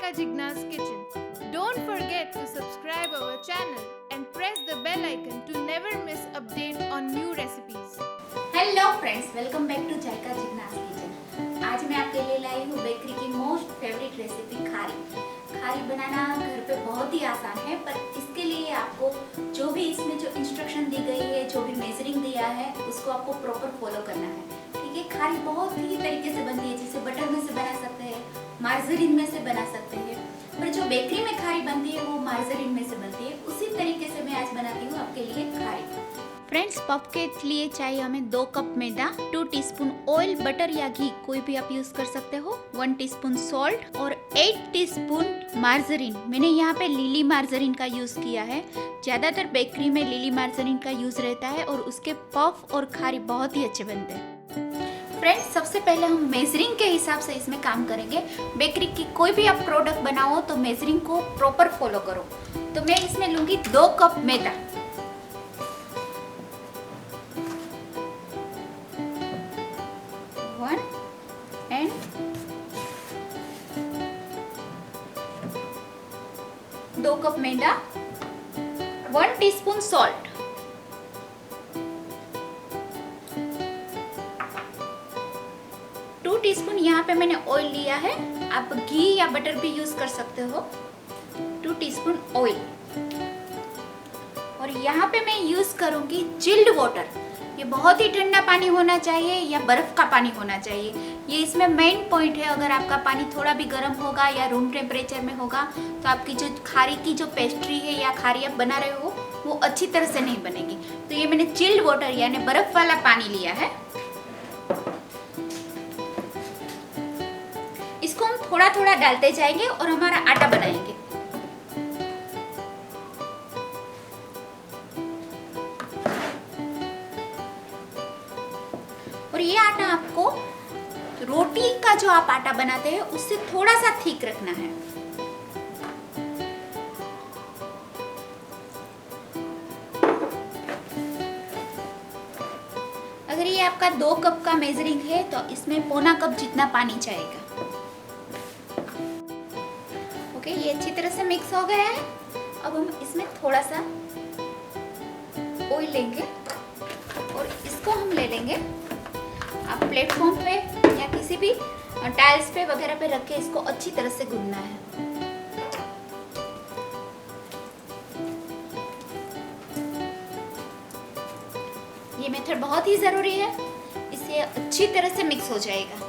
Chaika Jigna's Kitchen. Don't forget to subscribe our channel and press the bell icon to never miss update on new recipes. Hello friends, welcome back to Zaika Jigna's kitchen. आज मैं आपके लिए लाई हूँ bakery की most favourite recipe khari. Khari बनाना घर पे बहुत ही आसान है, पर इसके लिए आपको जो भी इसमें जो इंस्ट्रक्शन दी गई है, जो भी मेजरिंग दिया है, उसको आपको प्रॉपर फॉलो करना है। ठीक है, खारी बहुत ही तरीके से बनती है, जैसे बटर में से बना सकते हैं, मार्जरीन में से बना सकते हैं, पर जो बेकरी में खारी बनती है वो मार्जरीन में से बनती है। उसी तरीके से मैं आज बनाती हूँ आपके लिए खारी। फ्रेंड्स, पफ के लिए चाहिए हमें 2 कप मैदा, 2 टीस्पून ऑयल, बटर या घी कोई भी आप यूज कर सकते हो, 1 टीस्पून सॉल्ट और 8 टीस्पून मार्जरीन। मैंने यहाँ पे लिली मार्जरीन का यूज किया है। ज्यादातर बेकरी में लिली मार्जरीन का यूज रहता है और उसके पफ और खारी बहुत ही अच्छे बनते हैं। फ्रेंड्स, सबसे पहले हम मेजरिंग के हिसाब से इसमें काम करेंगे। बेकरी की कोई भी आप प्रोडक्ट बनाओ तो मेजरिंग को प्रॉपर फॉलो करो। तो मैं इसमें लूंगी 2 cup maida, 1 and 2 cup maida, 1 teaspoon salt, 2 teaspoon यहाँ पे मैंने ऑयल लिया है, आप घी या बटर भी यूज कर सकते हो, 2 टीस्पून ऑयल। और यहाँ पे मैं यूज करूंगी चिल्ड वाटर। ये बहुत ही ठंडा पानी होना चाहिए या बर्फ का पानी होना चाहिए, ये इसमें मेन पॉइंट है। अगर आपका पानी थोड़ा भी गर्म होगा या रूम टेम्परेचर में होगा तो आपकी जो खारी की जो पेस्ट्री है या खारी आप बना रहे हो वो अच्छी तरह से नहीं बनेगी। तो ये मैंने चिल्ड वाटर यानी बर्फ वाला पानी लिया है। इसको हम थोड़ा थोड़ा डालते जाएंगे और हमारा आटा बनाएंगे। और ये आटा आपको रोटी का जो आप आटा बनाते हैं उससे थोड़ा सा थिक रखना है। अगर ये आपका 2 कप का मेजरिंग है तो इसमें पौना कप जितना पानी चाहिएगा। ओके, ये अच्छी तरह से मिक्स हो गया है। अब हम इसमें थोड़ा सा ऑयल लेंगे और इसको हम ले लेंगे। आप प्लेटफॉर्म पे या किसी भी टाइल्स पे वगैरह पे रख के इसको अच्छी तरह से गूंदना है। ये मेथड बहुत ही जरूरी है, इससे अच्छी तरह से मिक्स हो जाएगा।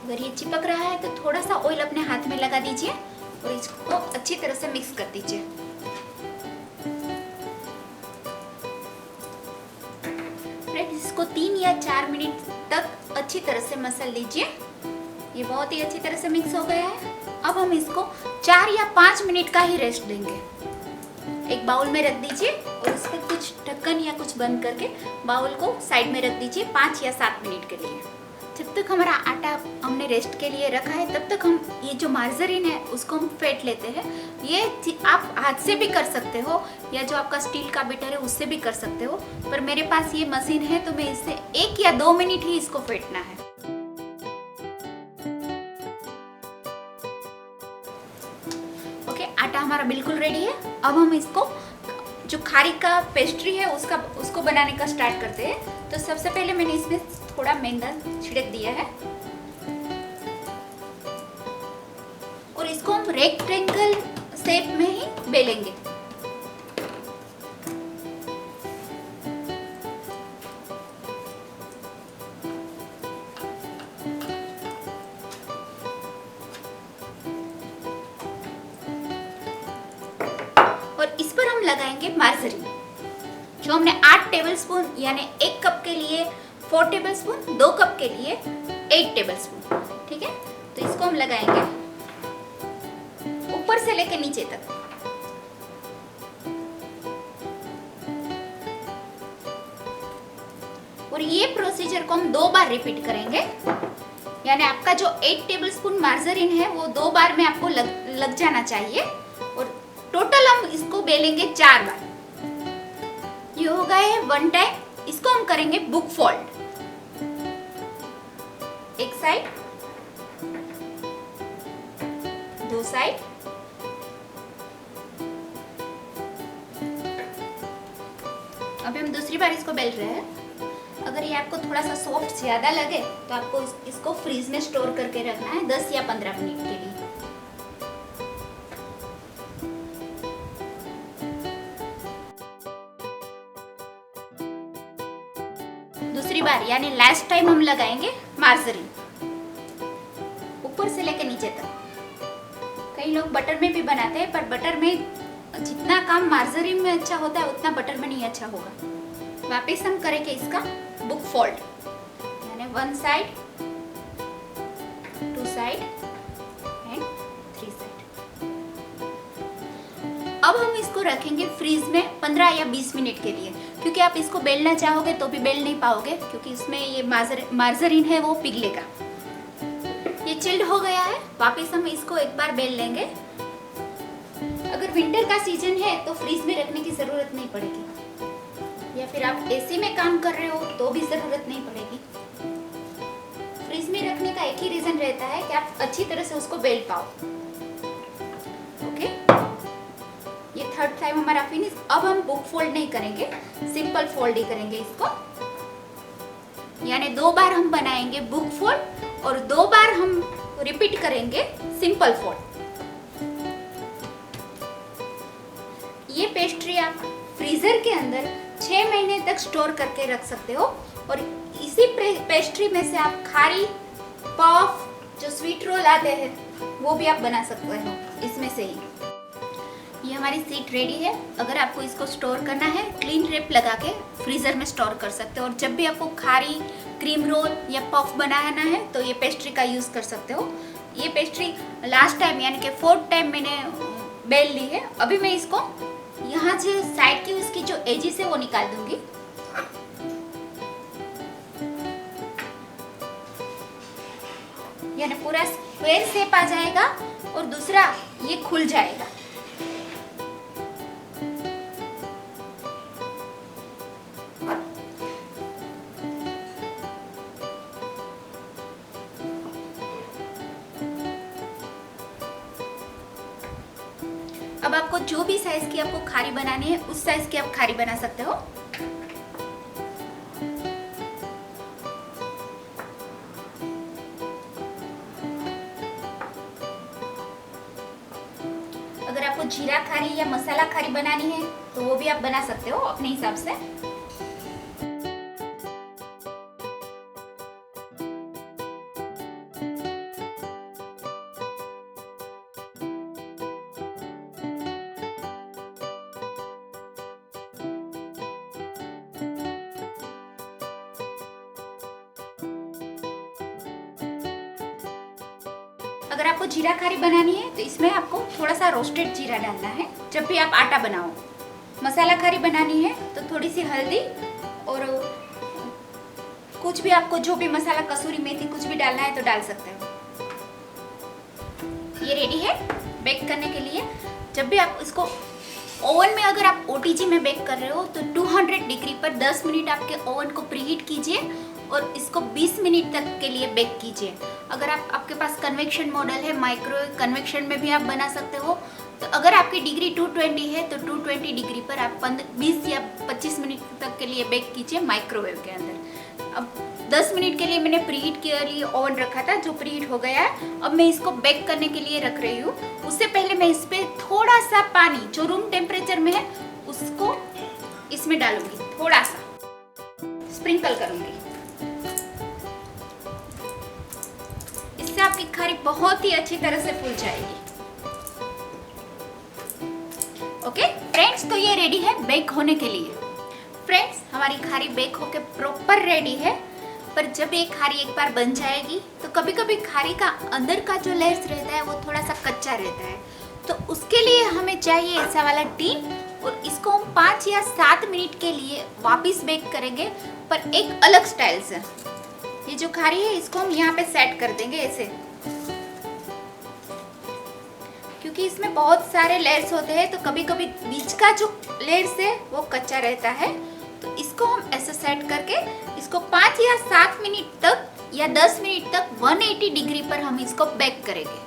अगर ये चिपक रहा है तो थोड़ा सा ऑयल अपने हाथ में लगा दीजिए और इसको अच्छी तरह से मिक्स कर दीजिए। इसको 3 या 4 मिनट तक अच्छी तरह से मसल लीजिए। ये बहुत ही अच्छी तरह से मिक्स हो गया है। अब हम इसको 4 या 5 मिनट का ही रेस्ट देंगे। एक बाउल में रख दीजिए और उस पर कुछ ढक्कन या कुछ बंद करके बाउल को साइड में रख दीजिए 5 या 7 मिनट के लिए। जब तक हमारा आटा हमने रेस्ट के लिए रखा है तब तक हम ये जो मार्जरीन है उसको हम फेंट लेते हैं। ये आप हाथ से भी कर सकते हो या जो आपका स्टील का बीटर है उससे भी कर सकते हो, पर मेरे पास ये मशीन है तो मैं इससे 1 या 2 मिनट ही इसको फेंटना है। ओके, आटा हमारा बिल्कुल रेडी है। अब हम इसको जो खारी का पेस्ट्री है उसको बनाने का स्टार्ट करते हैं। तो सबसे पहले मैंने इसमें थोड़ा मैदा छिड़क दिया है और इसको हम रेक्टेंगल शेप में ही बेलेंगे। और इस पर हम लगाएंगे मार्जरीन, जो हमने 8 टेबलस्पून यानी 1 कप के लिए 4 टेबलस्पून, 2 कप के लिए 8 टेबलस्पून। ठीक है, तो इसको हम लगाएंगे ऊपर से लेकर नीचे तक। और ये प्रोसीजर को हम 2 बार रिपीट करेंगे, यानी आपका जो 8 टेबलस्पून मार्जरीन है वो 2 बार में आपको लग जाना चाहिए। और टोटल हम इसको बेलेंगे 4 बार। ये हो गए 1 टाइम। इसको हम करेंगे बुक फोल्ड। साइड, दो साइड। अभी हम दूसरी बार इसको बेल रहे हैं। अगर ये आपको थोड़ा सा सॉफ्ट ज्यादा लगे तो आपको इसको फ्रीज में स्टोर करके रखना है 10 या 15 मिनट के लिए। दूसरी बार यानी लास्ट टाइम हम लगाएंगे मार्जरीन, ऊपर से लेकर नीचे तक। कई लोग बटर में भी बनाते हैं, पर बटर में जितना काम मार्जरीन में अच्छा होता है उतना बटर में नहीं अच्छा होगा। वापस हम करेंगे इसका बुक फोल्ड, यानी 1 साइड, 2 साइड एंड 3 साइड। अब हम इसको रखेंगे फ्रीज में 15 या 20 मिनट के लिए, क्योंकि आप इसको बेलना चाहोगे तो भी बेल नहीं पाओगे, क्योंकि इसमें ये मार्जरीन है वो पिघलेगा। ये चिल्ड हो गया है, वापस हम इसको एक बार बेल लेंगे। अगर विंटर का सीजन है तो फ्रीज में रखने की जरूरत नहीं पड़ेगी, या फिर आप एसी में काम कर रहे हो तो भी जरूरत नहीं पड़ेगी। फ्रीज में रखने का एक ही रीजन रहता है कि आप अच्छी तरह से उसको बेल पाओ। ओके, ये थर्ड टाइम हमारा फिनिश। अब हम बुक फोल्ड नहीं करेंगे, सिंपल फोल्ड ही करेंगे इसको, यानी 2 बार हम बनाएंगे बुक फोल्ड और 2 बार हम रिपीट करेंगे सिंपल फोल्ड। ये पेस्ट्री आप फ्रीजर के अंदर 6 महीने तक स्टोर करके रख सकते हो, और इसी पेस्ट्री में से आप खारी, पफ, जो स्वीट रोल आते हैं वो भी आप बना सकते हो इसमें से ही। ये हमारी शीट रेडी है। अगर आपको इसको स्टोर करना है, क्लीन रैप लगा के फ्रीजर में स्टोर कर सकते हो, और जब भी आपको खारी, क्रीम रोल या पफ बनाना है तो ये पेस्ट्री का यूज कर सकते हो। ये पेस्ट्री लास्ट टाइम यानी कि 4th टाइम मैंने बेल ली है। अभी मैं इसको यहाँ से साइड की उसकी जो एजिस है वो निकाल दूंगी। यानी पूरा स्क्वायर शेप आ जाएगा और दूसरा ये खुल जाएगा। अब आपको जो भी साइज की आपको खारी बनानी है उस साइज की आप खारी बना सकते हो। अगर आपको जीरा खारी या मसाला खारी बनानी है तो वो भी आप बना सकते हो अपने हिसाब से। अगर आपको जीरा खारी बनानी है तो इसमें आपको थोड़ा सा रोस्टेड जीरा डालना है जब भी आप आटा बनाओ। मसाला खारी बनानी है तो थोड़ी सी हल्दी और कुछ भी आपको जो भी मसाला, कसूरी मेथी कुछ भी डालना है तो डाल सकते हो। ये रेडी है बेक करने के लिए। जब भी आप इसको ओवन में, अगर आप ओटीजी में बेक कर रहे हो तो 200 डिग्री पर 10 मिनट आपके ओवन को प्रीहीट कीजिए और इसको 20 मिनट तक के लिए बेक कीजिए। अगर आपके पास कन्वेक्शन मॉडल है, माइक्रोवेव कन्वेक्शन में भी आप बना सकते हो। तो अगर आपकी डिग्री 220 है तो 220 डिग्री पर आप 20 या 25 मिनट तक के लिए बेक कीजिए माइक्रोवेव के अंदर। अब 10 मिनट के लिए मैंने प्रीहीट के लिए ओवन रखा था, जो प्रीहीट हो गया है। अब मैं इसको बेक करने के लिए रख रही हूँ। उससे पहले मैं इस पर थोड़ा सा पानी जो रूम टेम्परेचर में है उसको इसमें डालूंगी, थोड़ा सा स्प्रिंकल करूंगी। इससे आपकी खारी बहुत ही अच्छी तरह से फूल जाएगी। ओके फ्रेंड्स, तो ये रेडी है बेक होने के लिए। फ्रेंड्स, हमारी खारी बेक होके प्रॉपर रेडी है। पर जब ये खारी एक बार बन जाएगी तो कभी कभी खारी का अंदर का जो लेयर्स रहता है वो थोड़ा सा कच्चा रहता है। तो उसके लिए हमें चाहिए ऐसा वाला टीन, और इसको हम 5 या 7 मिनट के लिए वापस बेक करेंगे, पर एक अलग स्टाइल से। ये जो खारी है इसको हम यहाँ पे सेट कर देंगे ऐसे, क्योंकि इसमें बहुत सारे लेयर्स होते हैं तो कभी कभी बीच का जो लेयर्स है वो कच्चा रहता है। तो इसको हम ऐसे सेट करके इसको 5 या 7 मिनट तक या 10 मिनट तक 180 डिग्री पर हम इसको बेक करेंगे।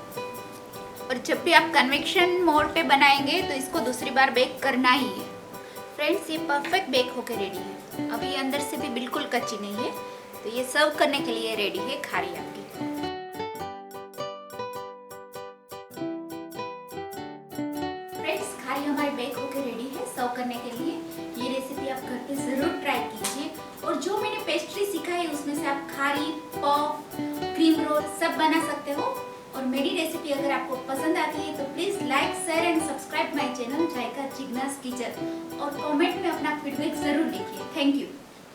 और जब भी आप कन्वेक्शन मोड पे बनाएंगे तो इसको दूसरी बार बेक करना ही है। फ्रेंड्स, ये परफेक्ट बेक होकर रेडी है। अब ये अंदर से भी बिल्कुल कच्ची नहीं है, तो ये सर्व करने के लिए रेडी है खारी आपकी। फ्रेंड्स, खारी हमारी बेक होकर रेडी है सर्व करने के लिए। ये रेसिपी आप घर पे जरूर ट्राई कीजिए। और जो मैंने पेस्ट्री सिखाई उसमें से आप खारी, पफ, क्रीम रोल सब बना सकते हो। और मेरी रेसिपी अगर आपको पसंद आती है तो please like, share and subscribe my channel Zaika Jigna's kitchen. और कमेंट में अपना फीडबैक जरूर लिखिए। Thank you.